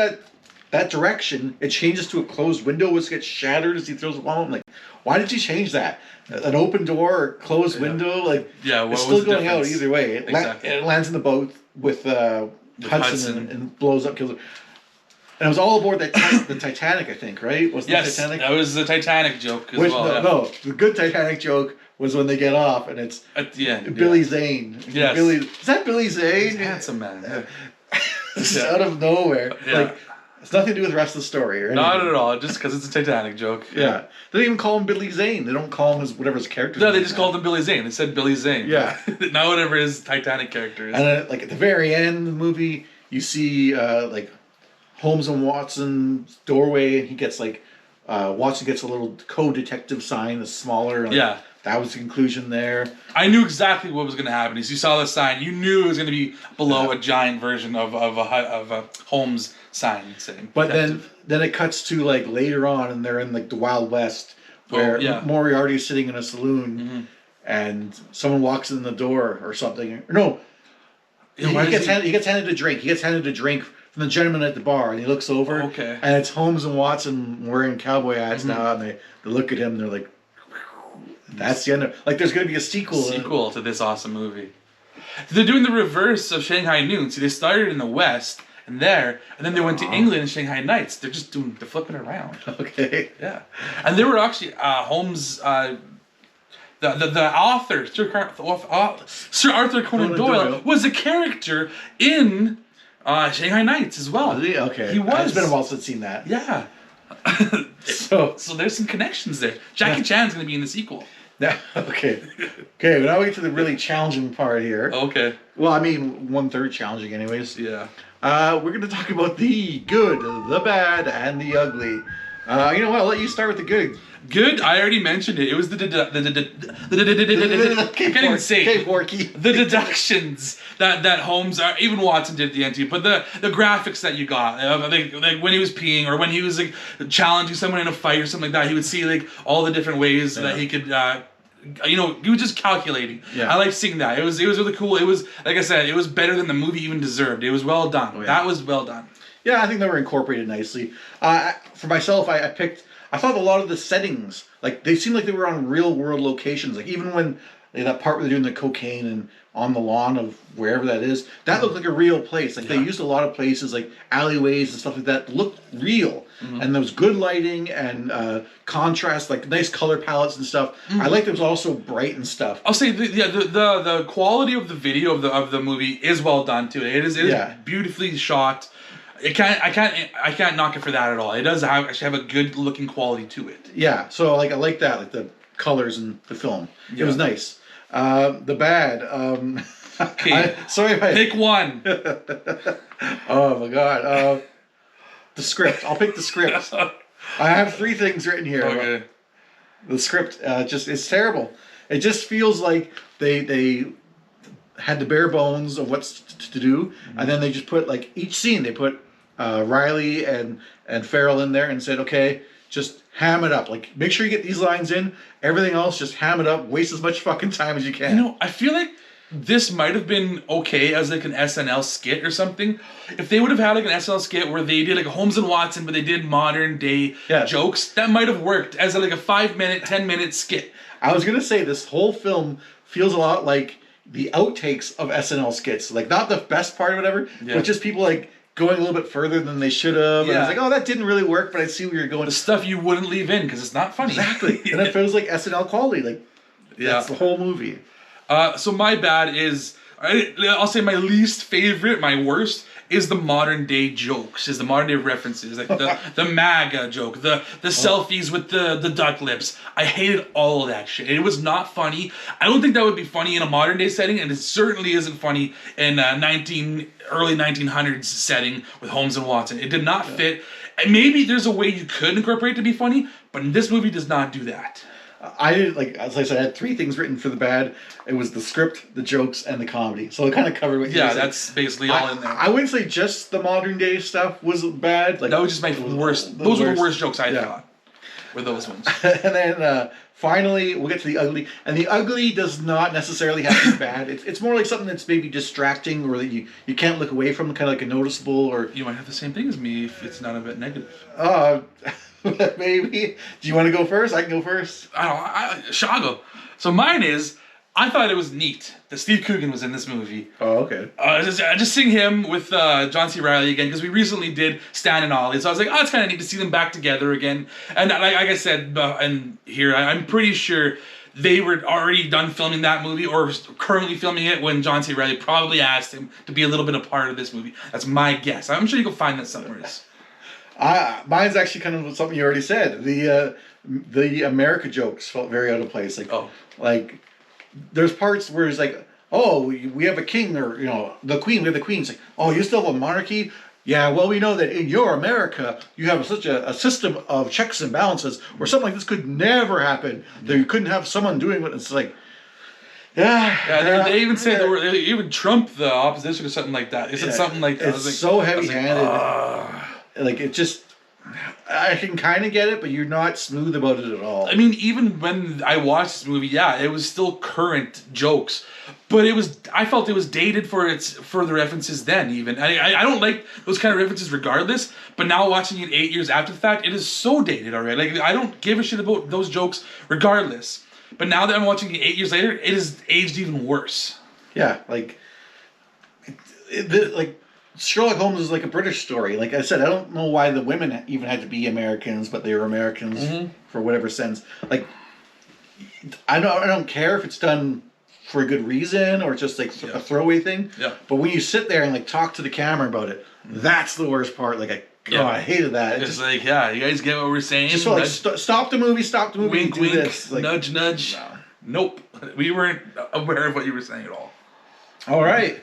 that direction, it changes to a closed window which gets shattered as he throws the bomb. I'm like, why did you change that? An open door or closed window, like it's still going out either way. It lands in the boat with Hudson and blows up, kills him. And it was all aboard the Titanic, I think, right? Was the Titanic? That was the Titanic joke as well. No, the good Titanic joke was when they get off and it's at the end. Billy Zane. Yes. Is that Billy Zane? He's a handsome man. Just out of nowhere. Yeah. Like, it's nothing to do with the rest of the story or anything. Not at all, just because it's a Titanic joke. Yeah. They don't even call him Billy Zane. They don't call him whatever his character is. No, they just called him Billy Zane. They said Billy Zane. Yeah. Not whatever his Titanic character is. And then, like, at the very end of the movie, you see, like, Holmes and Watson's doorway, and he gets, like, Watson gets a little co-detective sign that's smaller. Like, that was the conclusion there. I knew exactly what was going to happen. As you saw the sign, you knew it was going to be below a giant version of a Holmes sign saying. But then it cuts to like later on, and they're in like the Wild West, where Moriarty is sitting in a saloon, and someone walks in the door or something. No, he gets handed a drink. He gets handed a drink from the gentleman at the bar, and he looks over, and it's Holmes and Watson wearing cowboy hats now, and they look at him, and they're like, that's the end of, like, there's going to be a sequel to this awesome movie. They're doing the reverse of Shanghai Noon. See, they started in the West and then they went to England and Shanghai Nights. They're flipping around. Okay. Yeah. And they were actually Holmes, the author, Sir Arthur Conan Doyle, was a character in Shanghai Nights as well. Was he? Okay. He was. It's been a while since I've seen that. Yeah. So there's some connections there. Jackie Chan's going to be in the sequel. Yeah. Okay. But now we get to the really challenging part here. Okay. Well, I mean, 1/3 challenging, anyways. Yeah. We're going to talk about the good, the bad, and the ugly. You know what? I'll let you start with the good. Good. I already mentioned it. It was the deductions that Holmes, even Watson did at the end too. But the graphics that you got, like when he was peeing or when he was like challenging someone in a fight or something like that, he would see like all the different ways that he could. He was just calculating. Yeah. I liked seeing that. It was really cool. It was, like I said, it was better than the movie even deserved. It was well done. Oh, yeah. That was well done. Yeah, I think they were incorporated nicely. For myself, I thought a lot of the settings, like, they seemed like they were on real world locations. Like, even when that part where they're doing the cocaine and on the lawn of wherever that is, that looked like a real place. Like, they used a lot of places, like alleyways and stuff like that, looked real. Mm-hmm. And there was good lighting and contrast, like nice color palettes and stuff. Mm-hmm. I liked it was also bright and stuff. I'll say the quality of the video of the movie is well done too. It is beautifully shot. I can't knock it for that at all. It does actually have a good looking quality to it. Yeah, so like I like that, like the colors in the film. Yeah. It was nice. The bad. Okay. Pick one. Oh my god. The script. I'll pick the script. I have 3 things written here. Okay. The script it's terrible. It just feels like they had the bare bones of what's to do, and then they just put like each scene they put Reilly and Ferrell in there and said, okay, just ham it up. Like, make sure you get these lines in. Everything else, just ham it up. Waste as much fucking time as you can. I feel like this might have been okay as like an SNL skit or something. If they would have had like an SNL skit where they did like a Holmes and Watson, but they did modern day jokes, that might have worked as like a 5-minute, 10-minute skit. I was gonna say this whole film feels a lot like the outtakes of SNL skits. Like, not the best part or whatever, but just people like going a little bit further than they should have. Yeah. And it's like, oh, that didn't really work, but I see where you're going. The stuff you wouldn't leave in because it's not funny. Exactly. And it feels like SNL quality. Like, that's the whole movie. So my bad is, I'll say my least favorite, my worst, is the modern day jokes, is the modern day references, like the MAGA joke, the selfies with the duck lips. I hated all of that shit. It was not funny. I don't think that would be funny in a modern day setting, and it certainly isn't funny in early 1900s setting with Holmes and Watson. It did not fit. And maybe there's a way you could incorporate it to be funny, but this movie does not do that. I did, like, as I said, I had 3 things written for the bad. It was the script, the jokes, and the comedy. So it kind of covered what you Yeah, said. that's basically all in there. I wouldn't say just the modern day stuff was bad. Like, that was just my worst. Those were the worst jokes I thought. Were those ones. And then finally, we'll get to the ugly. And the ugly does not necessarily have to be bad. It's more like something that's maybe distracting or that you can't look away from, kind of like a noticeable or... You might have the same thing as me if it's not a bit negative. Maybe. Do you want to go first? I can go first. Shago. So mine is, I thought it was neat that Steve Coogan was in this movie. Oh, okay. Just seeing him with John C. Reilly again, because we recently did Stan and Ollie, so I was like, oh, it's kind of neat to see them back together again. And like I said, and here, I'm pretty sure they were already done filming that movie or currently filming it when John C. Reilly probably asked him to be a little bit a part of this movie. That's my guess. I'm sure you can find that somewhere. Mine's actually kind of something you already said. The America jokes felt very out of place. Like there's parts where it's like, oh, we have a king, or the queen. We have the queen. It's like, oh, you still have a monarchy? Yeah, well, we know that in your America you have such a system of checks and balances where something like this could never happen. That you couldn't have someone doing what it's like. Yeah, they even say they even Trump the opposition or something like that. Is it something like that? It's so heavy-handed. Like, it just... I can kind of get it, but you're not smooth about it at all. I mean, even when I watched this movie, yeah, it was still current jokes. But I felt it was dated for its further references then, even. I don't like those kind of references regardless, but now watching it 8 years after the fact, it is so dated already. Like, I don't give a shit about those jokes regardless. But now that I'm watching it 8 years later, it is aged even worse. Yeah, like... Sherlock Holmes is like a British story. Like I said, I don't know why the women even had to be Americans, but they were Americans for whatever sense. Like, I don't care if it's done for a good reason or just like a throwaway thing. Yeah. But when you sit there and like talk to the camera about it, that's the worst part. Like I hated that. It's like, yeah, you guys get what we're saying. Just felt like stop the movie, wink, do wink, this. Like, nudge, nudge. Nope, we weren't aware of what you were saying at all. All right,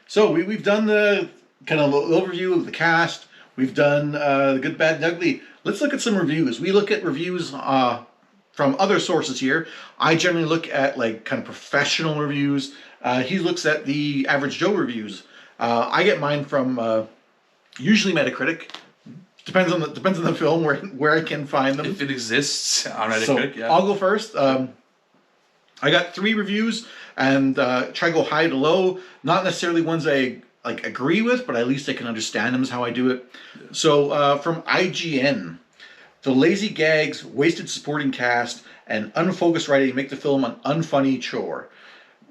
so we've done the kind of overview of the cast. We've done the good, bad, and ugly. Let's look at some reviews. We look at reviews from other sources here. I generally look at like kind of professional reviews. He looks at the average Joe reviews. I get mine from usually Metacritic. Depends on the film where I can find them. If it exists on Metacritic, so I'll go first. I got 3 reviews and try to go high to low. Not necessarily ones I like agree with, but at least I can understand them is how I do it. Yeah. So from IGN, the lazy gags, wasted supporting cast, and unfocused writing make the film an unfunny chore,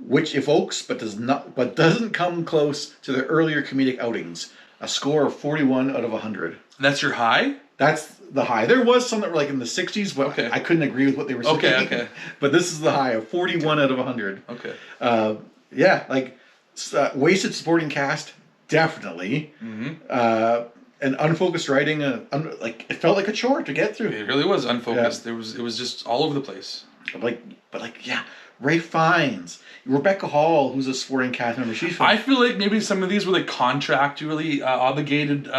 which evokes but doesn't come close to their earlier comedic outings. A score of 41 out of 100. That's your high? That's the high. There was some that were like in the 60s, but I couldn't agree with what they were saying. Okay. But this is the high of 41 out of 100. Okay. Yeah, like wasted supporting cast, definitely. Mm-hmm. And unfocused writing, like it felt like a chore to get through. It really was unfocused. Yeah. It was just all over the place. But Ray Fiennes, Rebecca Hall, who's a supporting cast member. I feel like maybe some of these were like contractually obligated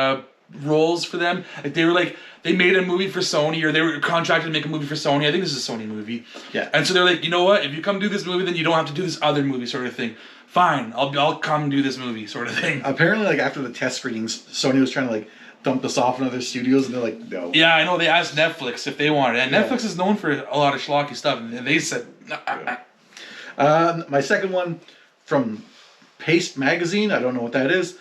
roles for them. Like they made a movie for Sony, or they were contracted to make a movie for Sony. I think this is a Sony movie. Yeah. And so they're like, you know what? If you come do this movie, then you don't have to do this other movie, sort of thing. Fine, I'll come do this movie, sort of thing. Apparently, like after the test screenings, Sony was trying to like dump this off in other studios, and they're like, no. Yeah, I know. They asked Netflix if they wanted it, and Netflix is known for a lot of schlocky stuff, and they said, nah. My second one from Paste Magazine, I don't know what that is.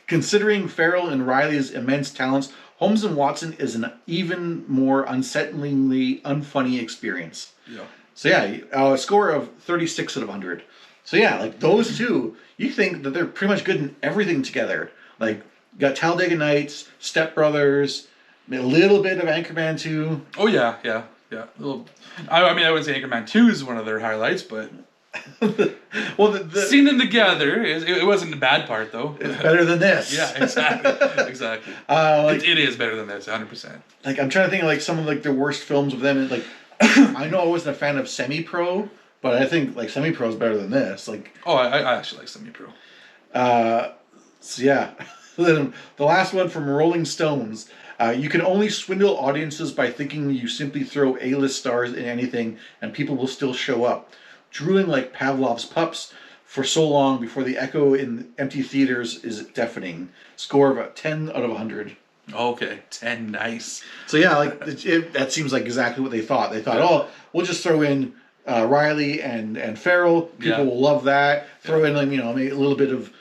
Considering Ferrell and Reilly's immense talents, Holmes and Watson is an even more unsettlingly unfunny experience. Yeah. So a score of 36 out of 100. So yeah, like those two, you think that they're pretty much good in everything together. Like, you got Talladega Nights, Step Brothers, a little bit of Anchorman 2. Oh yeah. I mean, I wouldn't say Anchorman 2 is one of their highlights, but well, seeing them together, it wasn't the bad part though. It's better than this. Yeah, exactly. It is better than this, 100%. Like, I'm trying to think of like some of like their worst films with them. And, like, I know I wasn't a fan of Semi-Pro, but I think like Semi-Pro is better than this. Like, I actually like Semi-Pro. So yeah, then the last one from Rolling Stones. You can only swindle audiences by thinking you simply throw A-list stars in anything and people will still show up. Drooling like Pavlov's pups for so long before the echo in empty theaters is deafening. Score of 10 out of 100. Okay, 10, nice. So yeah, like that seems like exactly what they thought. They thought, oh, we'll just throw in Reilly and Ferrell. People will love that. Throw in, like, you know, maybe a little bit of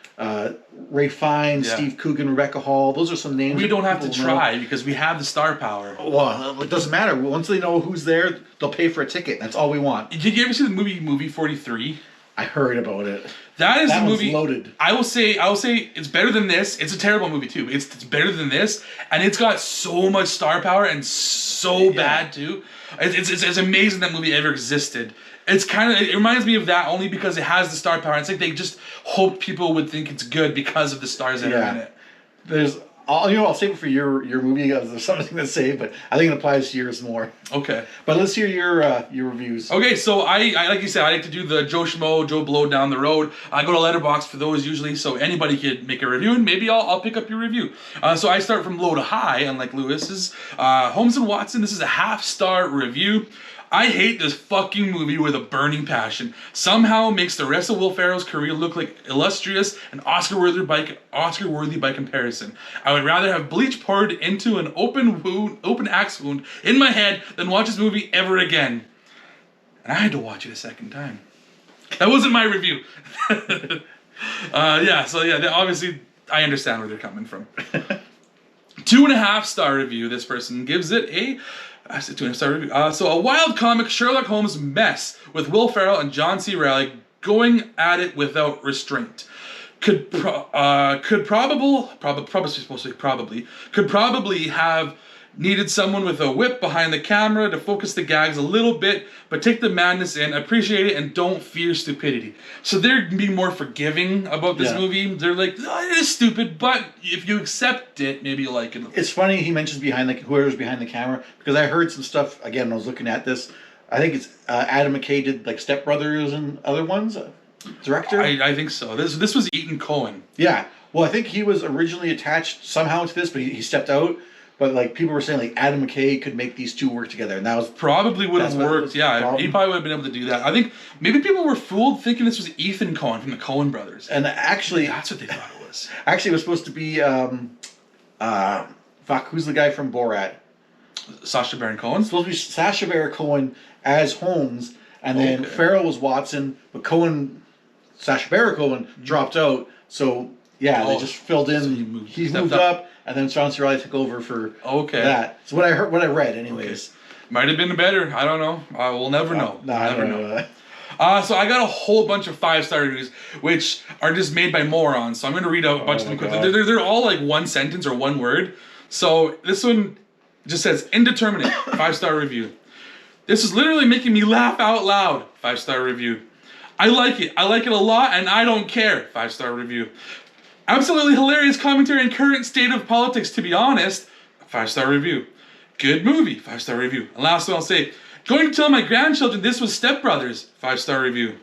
Ray Fiennes, Steve Coogan, Rebecca Hall. Those are some names. We don't have to try because we have the star power. Well, it doesn't matter. Once they know who's there, they'll pay for a ticket. That's all we want. Did you ever see the movie 43? I heard about it. That is a movie. Loaded. I will say it's better than this. It's a terrible movie too. It's better than this, and it's got so much star power and so bad too. It's amazing that movie ever existed. It reminds me of that only because it has the star power. It's like they just hoped people would think it's good because of the stars that are in it. I'll save it for your movie. There's something to say, but I think it applies to yours more. Okay. But let's hear your reviews. Okay, so I like you said, I like to do the Joe Schmo, Joe Blow down the road. I go to Letterboxd for those usually, so anybody could make a review, and maybe I'll pick up your review. So I start from low to high, unlike Lewis's. Holmes and Watson, this is a half-star review. I hate this fucking movie with a burning passion. Somehow makes the rest of Will Ferrell's career look like illustrious and Oscar-worthy by comparison. I would rather have bleach poured into an open axe wound in my head than watch this movie ever again. And I had to watch it a second time. That wasn't my review. Obviously I understand where they're coming from. 2.5-star review. This person gives it a 2.5-star review. So a wild comic Sherlock Holmes mess with Will Ferrell and John C. Reilly going at it without restraint. Could probably have needed someone with a whip behind the camera to focus the gags a little bit, but take the madness in, appreciate it, and don't fear stupidity. So they're being more forgiving about this movie. They're like, oh, it is stupid, but if you accept it, maybe you like it. It's funny he mentions whoever's behind the camera, because I heard some stuff, again, when I was looking at this. I think it's Adam McKay did like Step Brothers and other ones. Director? I think so. This was Ethan Coen. Yeah. Well, I think he was originally attached somehow to this, but he stepped out. But like people were saying, like Adam McKay could make these two work together, and that was probably would have worked. Yeah, he probably would have been able to do that. I think maybe people were fooled thinking this was Ethan Coen from the Coen brothers, and actually that's what they thought it was. Actually, it was supposed to be who's the guy from Borat? Sacha Baron Cohen. It's supposed to be Sacha Baron Cohen as Holmes, and then Ferrell was Watson, but Sacha Baron Cohen dropped out, so they just filled in. So he moved up. And then John C. Reilly took over for that. So what I read, anyways. Might have been better. I don't know. We'll never know. I don't know. So I got a whole bunch of 5-star reviews, which are just made by morons. So I'm going to read out a bunch of them quickly. They're all like one sentence or one word. So this one just says, indeterminate, 5-star review. This is literally making me laugh out loud, 5-star review. I like it a lot, and I don't care, 5-star review. Absolutely hilarious commentary and current state of politics, to be honest. 5-star review. Good movie. 5-star review. And last one I'll say, going to tell my grandchildren this was Step Brothers. 5-star review.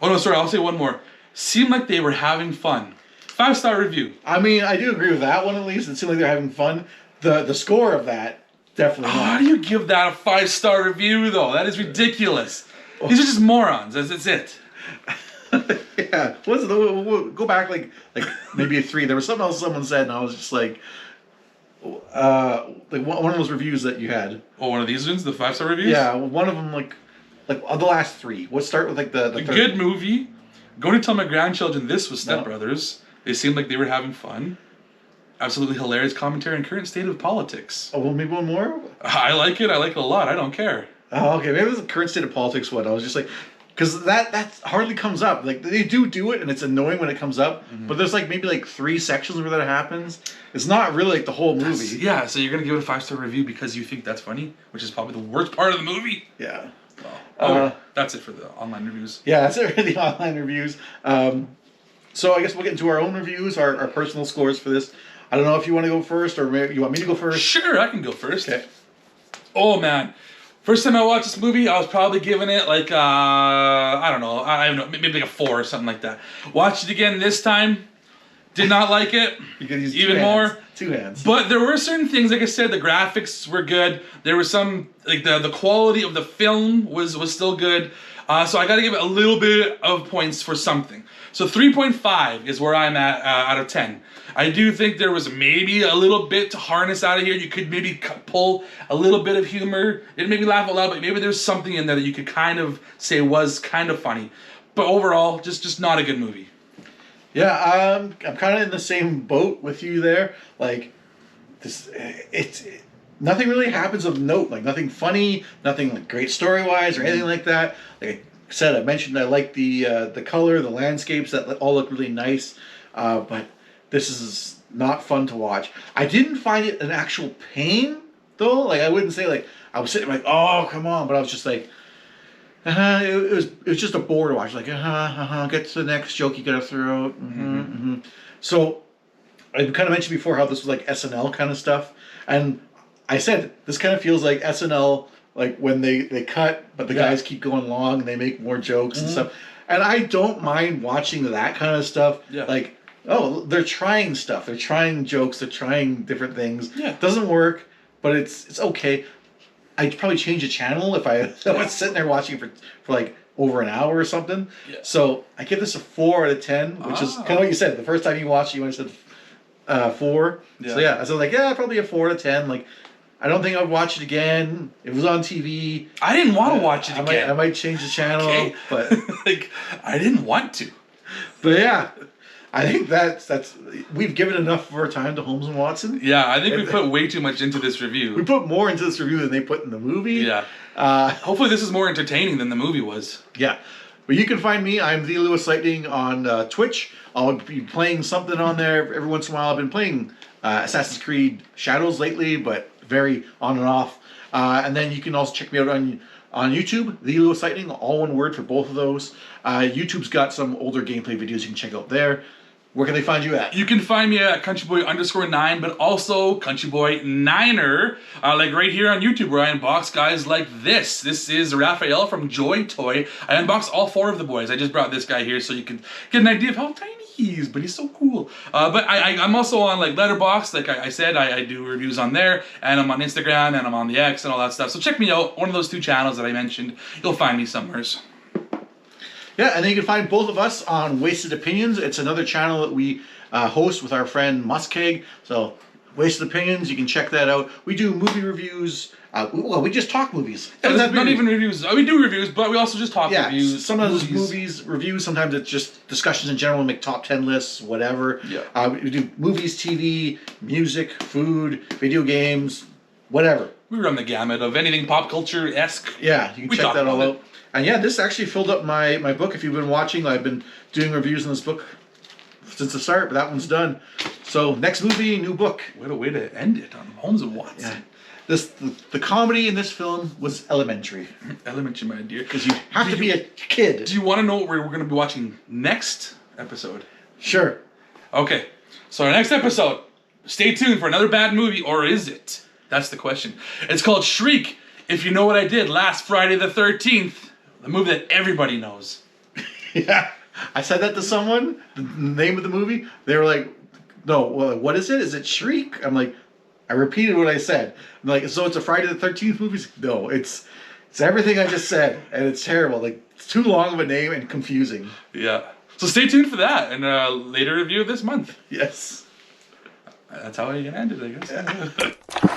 Oh no, sorry, I'll say one more. Seemed like they were having fun. 5-star review. I mean, I do agree with that one at least. It seemed like they're having fun. The score of that, definitely not. How do you give that a 5-star review though? That is ridiculous. These are just morons. That's it. Yeah, we'll go back like maybe a 3. There was something else someone said, and I was just like one of those reviews that you had. Oh, one of these ones, the 5-star reviews. Yeah, one of them like the last 3. Let's start with like the third. Good movie. Going to tell my grandchildren this was Step Brothers. They seemed like they were having fun. Absolutely hilarious commentary and current state of politics. Oh, well, maybe one more. I like it. I like it a lot. I don't care. Oh, okay. Maybe it was the current state of politics one. I was just like. Because that hardly comes up. Like they do it, and it's annoying when it comes up. Mm-hmm. But there's like maybe like 3 sections where that happens. It's not really like the whole movie. So you're gonna give it a 5-star review because you think that's funny, which is probably the worst part of the movie. Yeah. That's it for the online reviews. Yeah, that's it for the online reviews. So I guess we'll get into our own reviews, our personal scores for this. I don't know if you want to go first, or maybe you want me to go first. Sure, I can go first. Okay. Oh man. First time I watched this movie, I was probably giving it like, I don't know, maybe like a 4 or something like that. Watched it again this time, Did not like it. Even more. 2 hands. But there were certain things, like I said, the graphics were good. There was some, like the quality of the film was still good. So I got to give it a little bit of points for something. So 3.5 is where I'm at out of 10. I do think there was maybe a little bit to harness out of here. You could maybe pull a little bit of humor. It made me laugh out loud, but maybe there's something in there that you could kind of say was kind of funny. But overall, just not a good movie. Yeah, I'm kind of in the same boat with you there. Like, nothing really happens of note. Like, nothing funny, nothing like great story-wise or anything like that. Like I said, I mentioned I like the color, the landscapes that all look really nice. But this is not fun to watch. I didn't find it an actual pain, though. Like, I wouldn't say, like, I was sitting like, oh, come on. But I was just like, it was just a bore to watch. Like, get to the next joke you gotta throw out. So, I kind of mentioned before how this was like SNL kind of stuff. And I said, this kind of feels like SNL, like when they cut, but the guys keep going long and they make more jokes and stuff. And I don't mind watching that kind of stuff. Yeah. Like, oh, they're trying stuff. They're trying jokes. They're trying different things. Yeah. It doesn't work, but it's okay. I'd probably change the channel if I was sitting there watching it for like over an hour or something. Yeah. So I give this a 4 out of 10, which is kind of what you said. The first time you watched it, you said 4. Yeah. So yeah, I was like, yeah, probably a 4 out of 10. Like, I don't think I'd watch it again. It was on TV. I didn't want to watch it again. I might change the channel, but like, I didn't want to. But yeah, I think that's we've given enough of our time to Holmes and Watson. Yeah, I think we put way too much into this review. We put more into this review than they put in the movie. Yeah. Hopefully this is more entertaining than the movie was. Yeah. But you can find me. I'm the Lewis Lightning on Twitch. I'll be playing something on there every once in a while. I've been playing Assassin's Creed Shadows lately, but very on and off. And then you can also check me out on YouTube, the Lewis Lightning, all one word for both of those. YouTube's got some older gameplay videos you can check out there. Where can they find you at? You can find me at countryboy_9, but also countryboy9er, like right here on YouTube, where I unbox guys like this. This is Raphael from Joy Toy. I unboxed all 4 of the boys. I just brought this guy here so you can get an idea of how tiny he is, but he's so cool. But I'm also on like Letterboxd, like I said, I do reviews on there, and I'm on Instagram, and I'm on the X and all that stuff. So check me out, one of those 2 channels that I mentioned. You'll find me somewheres. Yeah, and then you can find both of us on Wasted Opinions. It's another channel that we host with our friend Muskeg. So, Wasted Opinions, you can check that out. We do movie reviews. Well, we just talk movies. Yeah, not even reviews. We do reviews, but we also just talk reviews. Sometimes it's movies, reviews. Sometimes it's just discussions in general, make top 10 lists, whatever. Yeah. We do movies, TV, music, food, video games, whatever. We run the gamut of anything pop culture-esque. Yeah, you can check that all out. And yeah, this actually filled up my book. If you've been watching, I've been doing reviews on this book since the start, but that one's done. So next movie, new book. What a way to end it on Holmes and Watson. Yeah. The comedy in this film was elementary. Elementary, my dear. Because you have to be a kid. Do you want to know what we're going to be watching next episode? Sure. Okay. So our next episode, stay tuned for another bad movie, or is it? That's the question. It's called Shriek. If You Know What I Did Last Friday the 13th. The movie that everybody knows. Yeah. I said that to someone, the name of the movie. They were like, no, well, what is it? Is it Shriek? I'm like, I repeated what I said. I'm like, so it's a Friday the 13th movie? No, it's everything I just said, and it's terrible. Like, it's too long of a name and confusing. Yeah. So stay tuned for that and a later review of this month. Yes. That's how you can end it, I guess. Yeah.